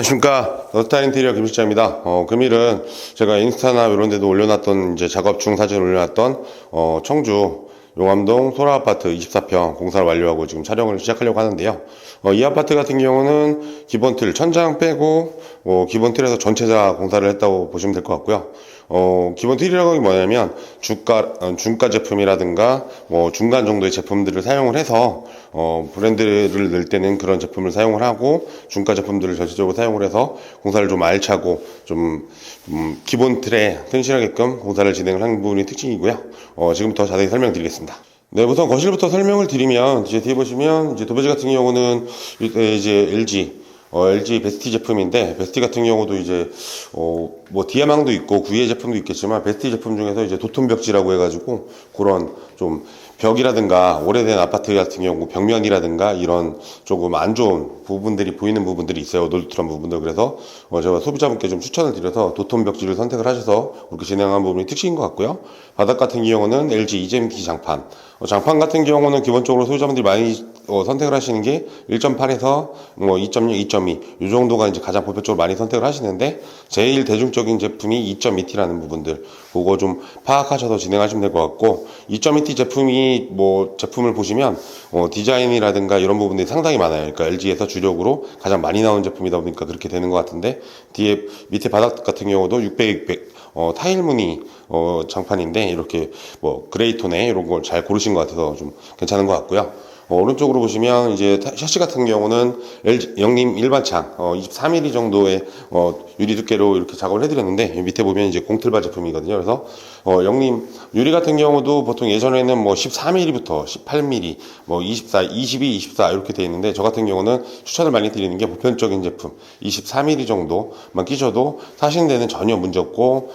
안녕하십니까. 더스타 인테리어 김실장입니다. 금일은 제가 인스타나 이런 데도 올려놨던 이제 작업 중 사진을 올려놨던 청주 용암동 소라아파트 24평 공사를 완료하고 지금 촬영을 시작하려고 하는데요. 이 아파트 같은 경우는 기본 틀 천장 빼고 기본 틀에서 전체자 공사를 했다고 보시면 될 것 같고요. 기본 틀이라고 하는 게 뭐냐면 중가 제품이라든가 중간 정도의 제품들을 사용을 해서 브랜드를 넣을 때는 그런 제품을 사용을 하고 중가 제품들을 전체적으로 사용을 해서 공사를 좀 알차고 좀 기본 틀에 튼실하게끔 공사를 진행을 한 부분이 특징이고요. 지금부터 자세히 설명드리겠습니다. 네, 우선 거실부터 설명을 드리면 이제 뒤에 보시면 이제 도배지 같은 경우는 이제 LG 베스티 제품인데, 베스티 같은 경우도 이제 디아망도 있고 구이의 제품도 있겠지만 베스티 제품 중에서 이제 도톰 벽지라고 해가지고 그런 좀 벽이라든가 오래된 아파트 같은 경우 벽면이라든가 이런 조금 안 좋은 부분들이 보이는 부분들이 있어요. 놀투한 부분들. 그래서 제가 소비자분께 좀 추천을 드려서 도톰 벽지를 선택을 하셔서 그렇게 진행한 부분이 특징인 것 같고요. 바닥 같은 경우는 LG 이재미티 장판. 장판 같은 경우는 기본적으로 소비자분들이 많이 선택을 하시는 게 1.8에서 2.6, 2.2 이 정도가 이제 가장 보편적으로 많이 선택을 하시는데, 제일 대중적인 제품이 2.2T라는 부분들 그거 좀 파악하셔서 진행하시면 될 것 같고, 2.2T 제품이 제품을 보시면 디자인이라든가 이런 부분들이 상당히 많아요. 그러니까 LG에서 주력으로 가장 많이 나온 제품이다 보니까 그렇게 되는 것 같은데, 밑에 바닥 같은 경우도 600 타일 무늬 장판인데 이렇게 그레이 톤에 이런 걸 잘 고르신 것 같아서 좀 괜찮은 것 같고요. 오른쪽으로 보시면 이제 샤시 같은 경우는 영림 일반창 23mm 정도의 유리 두께로 이렇게 작업을 해드렸는데, 밑에 보면 이제 공틀바 제품이거든요. 그래서 영림 유리 같은 경우도 보통 예전에는 14mm부터 18mm, 24, 22, 24 이렇게 돼 있는데, 저 같은 경우는 추천을 많이 드리는 게 보편적인 제품 24mm 정도만 끼셔도 사시는 데는 전혀 문제 없고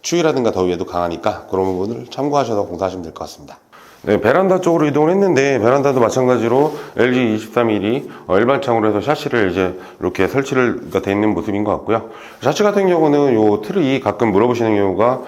추위라든가 더위에도 강하니까 그런 부분을 참고하셔서 공사하시면 될 것 같습니다. 네, 베란다 쪽으로 이동을 했는데, 베란다도 마찬가지로 LG 23mm 일반창으로 해서 샤시를 이제 이렇게 설치를 돼 있는 모습인 것 같고요. 샤시 같은 경우는 요 틀이 가끔 물어보시는 경우가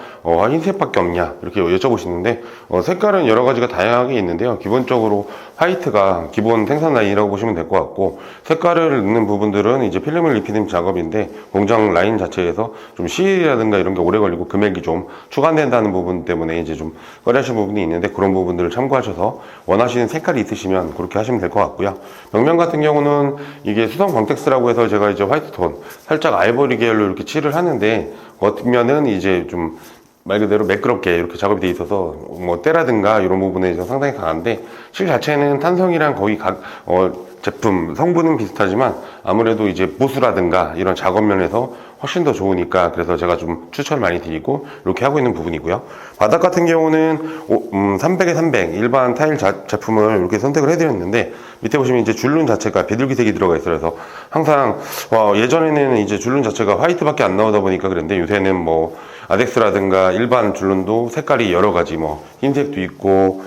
흰색밖에 없냐 이렇게 여쭤보시는데, 색깔은 여러 가지가 다양하게 있는데요. 기본적으로 화이트가 기본 생산 라인이라고 보시면 될 것 같고, 색깔을 넣는 부분들은 이제 필름을 입히는 작업인데, 공장 라인 자체에서 좀 시일이라든가 이런 게 오래 걸리고 금액이 좀 추가된다는 부분 때문에 이제 좀 꺼려하시는 부분이 있는데, 그런 부분들을 참고하셔서 원하시는 색깔이 있으시면 그렇게 하시면 될 것 같고요. 벽면 같은 경우는 이게 수성 광택스라고 해서 제가 이제 화이트 톤 살짝 아이보리 계열로 이렇게 칠을 하는데, 겉면은 이제 좀 말 그대로 매끄럽게 이렇게 작업이 돼 있어서 때라든가 이런 부분에 상당히 강한데, 실 자체는 탄성이랑 거의 제품 성분은 비슷하지만 아무래도 이제 보수라든가 이런 작업면에서 훨씬 더 좋으니까, 그래서 제가 좀 추천을 많이 드리고 이렇게 하고 있는 부분이고요. 바닥 같은 경우는 300에 300 일반 타일 제품을 이렇게 선택을 해드렸는데, 밑에 보시면 이제 줄눈 자체가 비둘기색이 들어가 있어요. 그래서 항상 예전에는 이제 줄눈 자체가 화이트밖에 안 나오다 보니까 그랬는데, 요새는 아덱스라든가 일반 줄눈도 색깔이 여러 가지 흰색도 있고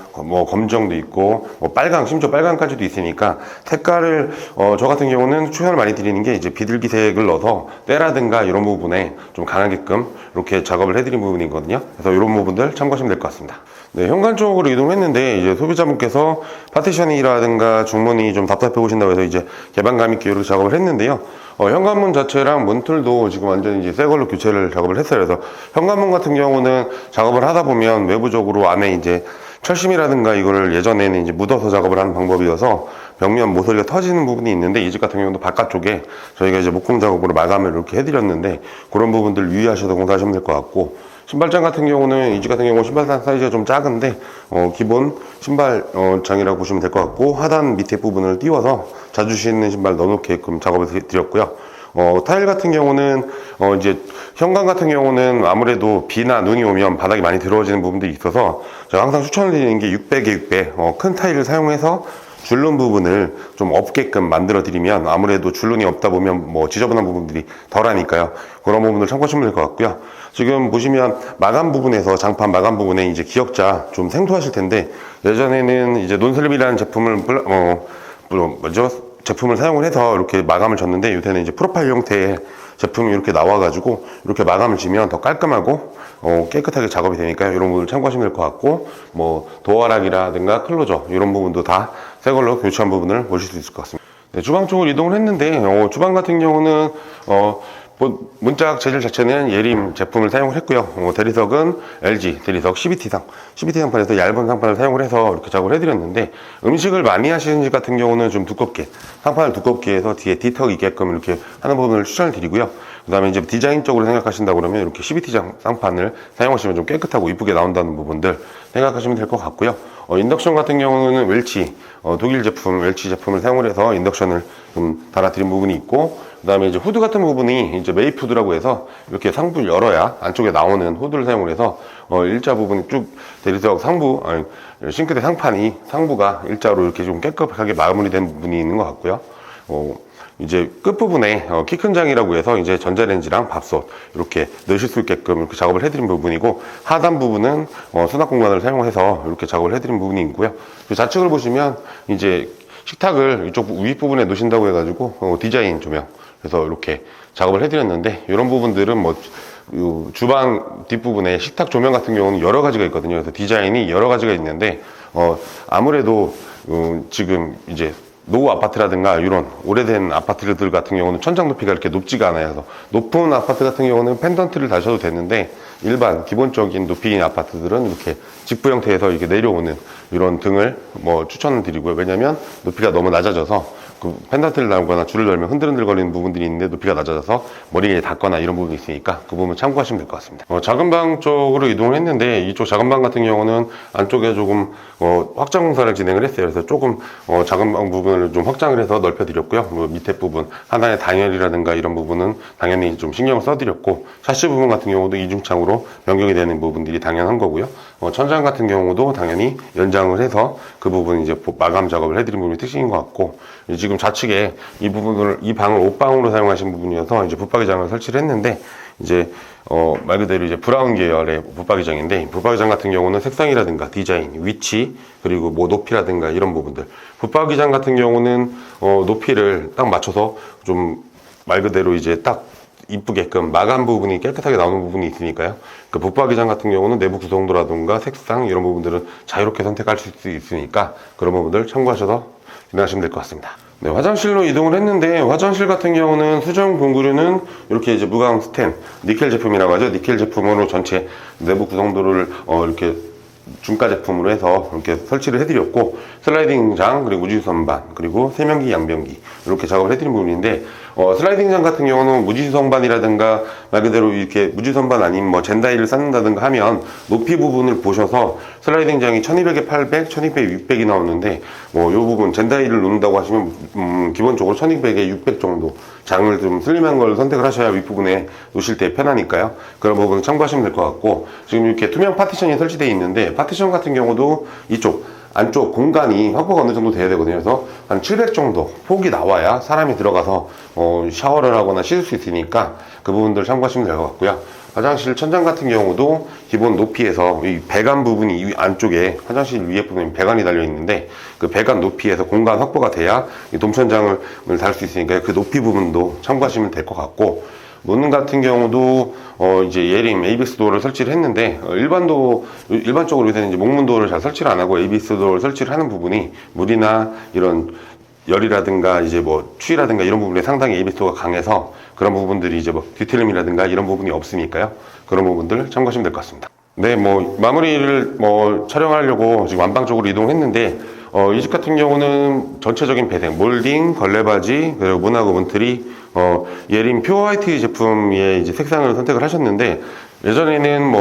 검정도 있고 빨강, 심지어 빨강까지도 있으니까 색깔을 저 같은 경우는 추천을 많이 드리는 게 이제 비둘기색을 넣어서 때라든가 이런 부분에 좀 강하게끔 이렇게 작업을 해드린 부분이거든요. 그래서 이런 부분들 참고하시면 될 것 같습니다. 네, 현관 쪽으로 이동했는데, 이제 소비자분께서 파티셔닝이라든가 중문이 좀 답답해 보신다고 해서 이제 개방감 있게 이렇게 작업을 했는데요. 현관문 자체랑 문틀도 지금 완전히 이제 새 걸로 교체를 작업을 했어요. 그래서 현관문 같은 경우는 작업을 하다 보면 외부적으로 안에 이제 철심이라든가 이거를 예전에는 이제 묻어서 작업을 하는 방법이어서 벽면 모서리가 터지는 부분이 있는데, 이 집 같은 경우도 바깥쪽에 저희가 이제 목공 작업으로 마감을 이렇게 해드렸는데, 그런 부분들 유의하셔서 공사하시면 될 것 같고, 신발장 같은 경우는 이 집 같은 경우는 신발장 사이즈가 좀 작은데 기본 신발장이라고 보시면 될 것 같고, 하단 밑에 부분을 띄워서 자주 신는 신발 넣어놓게끔 작업을 드렸고요. 타일 같은 경우는 이제 현관 같은 경우는 아무래도 비나 눈이 오면 바닥이 많이 들어지는 부분들이 있어서 제가 항상 추천을 드리는 게 600에 600 큰 타일을 사용해서 줄눈 부분을 좀 없게끔 만들어 드리면, 아무래도 줄눈이 없다 보면 지저분한 부분들이 덜하니까요. 그런 부분을 참고하시면 될 것 같고요. 지금 보시면 마감 부분에서, 장판 마감 부분에 이제 기역자 좀 생소하실 텐데, 예전에는 이제 논슬립이라는 제품을 제품을 사용을 해서 이렇게 마감을 줬는데, 요새는 이제 프로파일 형태의 제품이 이렇게 나와가지고 이렇게 마감을 지면 더 깔끔하고 깨끗하게 작업이 되니까요. 이런 부분을 참고하시면 될 것 같고, 도어락이라든가 클로저 이런 부분도 다 새 걸로 교체한 부분을 보실 수 있을 것 같습니다. 네, 주방 쪽으로 이동을 했는데, 주방 같은 경우는, 문짝 재질 자체는 예림 제품을 사용을 했고요. 대리석은 LG 대리석 CBT 상판에서 얇은 상판을 사용을 해서 이렇게 작업을 해드렸는데, 음식을 많이 하시는 집 같은 경우는 좀 두껍게, 상판을 두껍게 해서 뒤에 디턱이 있게끔 이렇게 하는 부분을 추천을 드리고요. 그 다음에 이제 디자인적으로 생각하신다 그러면 이렇게 CBT 상판을 사용하시면 좀 깨끗하고 이쁘게 나온다는 부분들 생각하시면 될 것 같고요. 인덕션 같은 경우는 웰치, 독일 제품, 웰치 제품을 사용을 해서 인덕션을 좀 달아드린 부분이 있고, 그 다음에 이제 후드 같은 부분이 이제 메이푸드라고 해서 이렇게 상부를 열어야 안쪽에 나오는 후드를 사용을 해서 일자 부분이 쭉 대리석 상부, 싱크대 상판이 상부가 일자로 이렇게 좀 깨끗하게 마무리된 부분이 있는 것 같고요. 이제 끝부분에 키 큰 장이라고 해서 이제 전자레인지랑 밥솥 이렇게 넣으실 수 있게끔 이렇게 작업을 해드린 부분이고, 하단 부분은 수납 공간을 사용해서 이렇게 작업을 해드린 부분이 있고요. 좌측을 보시면 이제 식탁을 이쪽 윗부분에 놓으신다고 해가지고 디자인 조명 그래서 이렇게 작업을 해드렸는데, 이런 부분들은 뭐 주방 뒷부분에 식탁 조명 같은 경우는 여러 가지가 있거든요. 그래서 디자인이 여러 가지가 있는데 아무래도 지금 이제 노후 아파트라든가 이런 오래된 아파트들 같은 경우는 천장 높이가 이렇게 높지가 않아요. 그래서 높은 아파트 같은 경우는 펜던트를 다셔도 되는데, 일반 기본적인 높이인 아파트들은 이렇게 직부 형태에서 이렇게 내려오는 이런 등을 추천을 드리고요. 왜냐면 높이가 너무 낮아져서 그 펜던트를 달거나 줄을 달면 흔들흔들거리는 부분들이 있는데, 높이가 낮아져서 머리에 닿거나 이런 부분이 있으니까 그 부분 참고하시면 될 것 같습니다. 작은 방 쪽으로 이동을 했는데, 이쪽 작은 방 같은 경우는 안쪽에 조금 확장 공사를 진행을 했어요. 그래서 조금 작은 방 부분을 좀 확장을 해서 넓혀 드렸고요. 밑에 부분 하나의 단열이라든가 이런 부분은 당연히 좀 신경을 써드렸고, 샤시 부분 같은 경우도 이중창으로 변경이 되는 부분들이 당연한 거고요. 천장 같은 경우도 당연히 연장을 해서 그 부분 이제 마감 작업을 해드린 부분이 특징인 것 같고, 지금 좌측에 이 방을 옷방으로 사용하신 부분이어서 이제 붙박이장을 설치를 했는데, 이제 말 그대로 이제 브라운 계열의 붙박이장인데, 붙박이장 같은 경우는 색상이라든가 디자인, 위치, 그리고 높이라든가 이런 부분들, 붙박이장 같은 경우는 높이를 딱 맞춰서 좀 말 그대로 이제 딱 이쁘게끔 마감 부분이 깨끗하게 나오는 부분이 있으니까요. 그 붙박이장 같은 경우는 내부 구성도라든가 색상 이런 부분들은 자유롭게 선택할 수 있으니까 그런 부분들 참고하셔서 진행하시면 될 것 같습니다. 네, 화장실로 이동을 했는데, 화장실 같은 경우는 수정 공구류는 이렇게 이제 무광 스텐, 니켈 제품이라고 하죠. 니켈 제품으로 전체 내부 구성도를 이렇게 중가 제품으로 해서 이렇게 설치를 해드렸고, 슬라이딩 장, 그리고 우주 선반, 그리고 세면기, 양변기 이렇게 작업을 해드린 부분인데, 슬라이딩 장 같은 경우는 무지수 선반이라든가 말 그대로 이렇게 무지수 선반 아닌 젠다이를 쌓는다든가 하면 높이 부분을 보셔서 슬라이딩 장이 1200에 800, 1200에 600이 나오는데, 이 부분 젠다이를 놓는다고 하시면 기본적으로 1200에 600 정도 장을 좀 슬림한 걸 선택을 하셔야 윗부분에 놓으실 때 편하니까요. 그런 부분 참고하시면 될 것 같고, 지금 이렇게 투명 파티션이 설치되어 있는데, 파티션 같은 경우도 이쪽 안쪽 공간이 확보가 어느 정도 돼야 되거든요. 그래서 한 700 정도 폭이 나와야 사람이 들어가서 샤워를 하거나 씻을 수 있으니까 그 부분들 참고하시면 될 것 같고요. 화장실 천장 같은 경우도 기본 높이에서 이 배관 부분이 이 안쪽에 화장실 위에 부분에 배관이 달려 있는데, 그 배관 높이에서 공간 확보가 돼야 이 돔천장을 달 수 있으니까 그 높이 부분도 참고하시면 될 것 같고, 문 같은 경우도 이제 예림 ABS 도어를 설치를 했는데, 일반적으로 요새는 이제 목문 도어를 잘 설치를 안 하고 ABS 도어를 설치를 하는 부분이 물이나 이런 열이라든가 이제 추위라든가 이런 부분에 상당히 ABS 도어가 강해서 그런 부분들이 이제 뒤틀림이라든가 이런 부분이 없으니까요. 그런 부분들 참고하시면 될 것 같습니다. 네, 마무리를 촬영하려고 지금 안방 쪽으로 이동했는데, 이 집 같은 경우는 전체적인 배색, 몰딩, 걸레바지, 그리고 문하고 문틀이 예림 퓨어 화이트 제품의 이제 색상을 선택을 하셨는데, 예전에는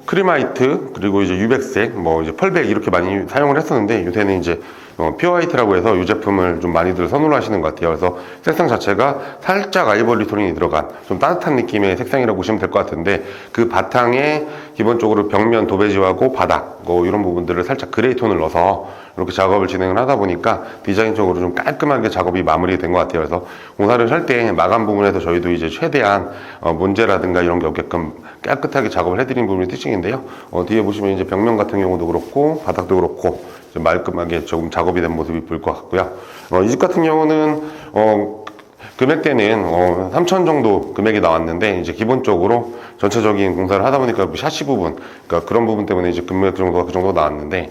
크림 화이트, 그리고 이제 유백색, 이제 펄백 이렇게 많이 사용을 했었는데, 요새는 이제 퓨어 화이트라고 해서 이 제품을 좀 많이들 선호를 하시는 것 같아요. 그래서 색상 자체가 살짝 아이보리 톤이 들어간 좀 따뜻한 느낌의 색상이라고 보시면 될 것 같은데, 그 바탕에 기본적으로 벽면 도배지하고 바닥 이런 부분들을 살짝 그레이 톤을 넣어서 이렇게 작업을 진행을 하다 보니까 디자인적으로 좀 깔끔하게 작업이 마무리된 것 같아요. 그래서 공사를 할 때 마감 부분에서 저희도 이제 최대한 문제라든가 이런 게 없게끔 깨끗하게 작업을 해드린 부분이 특징인데요. 뒤에 보시면 이제 벽면 같은 경우도 그렇고 바닥도 그렇고 말끔하게 조금 작업이 된 모습이 보일 것 같고요. 이 집 같은 경우는 금액대는 3천 정도 금액이 나왔는데, 이제 기본적으로 전체적인 공사를 하다 보니까 샤시 부분, 그러니까 그런 부분 때문에 이제 금액 정도가 그 정도 나왔는데,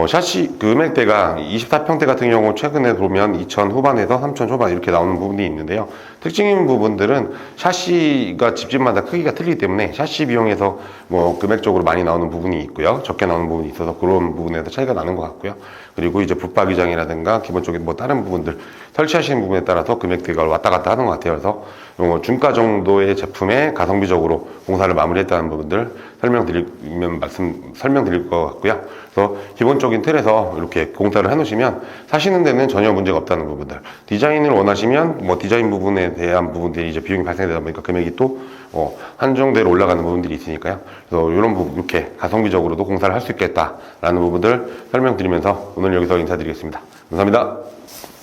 샤시 금액대가 24평대 같은 경우 최근에 보면 2천 후반에서 3천 초반 이렇게 나오는 부분이 있는데요. 특징인 부분들은 샤시가 집집마다 크기가 틀리기 때문에 샤시 비용에서 뭐 금액적으로 많이 나오는 부분이 있고요. 적게 나오는 부분이 있어서 그런 부분에서 차이가 나는 것 같고요. 그리고 이제 붙박이장이라든가 기본적인 뭐 다른 부분들 설치하시는 부분에 따라서 금액대가 왔다 갔다 하는 것 같아요. 그래서 중가 정도의 제품에 가성비적으로 공사를 마무리했다는 부분들 설명드릴 것 같고요. 그래서 기본적인 틀에서 이렇게 공사를 해놓으시면 사시는 데는 전혀 문제가 없다는 부분들. 디자인을 원하시면 뭐 디자인 부분에 대한 부분들이 이제 비용이 발생되다 보니까 금액이 또 한정대로 올라가는 부분들이 있으니까요. 그래서 이런 부분 이렇게 가성비적으로도 공사를 할 수 있겠다라는 부분들 설명드리면서 오늘 여기서 인사드리겠습니다. 감사합니다.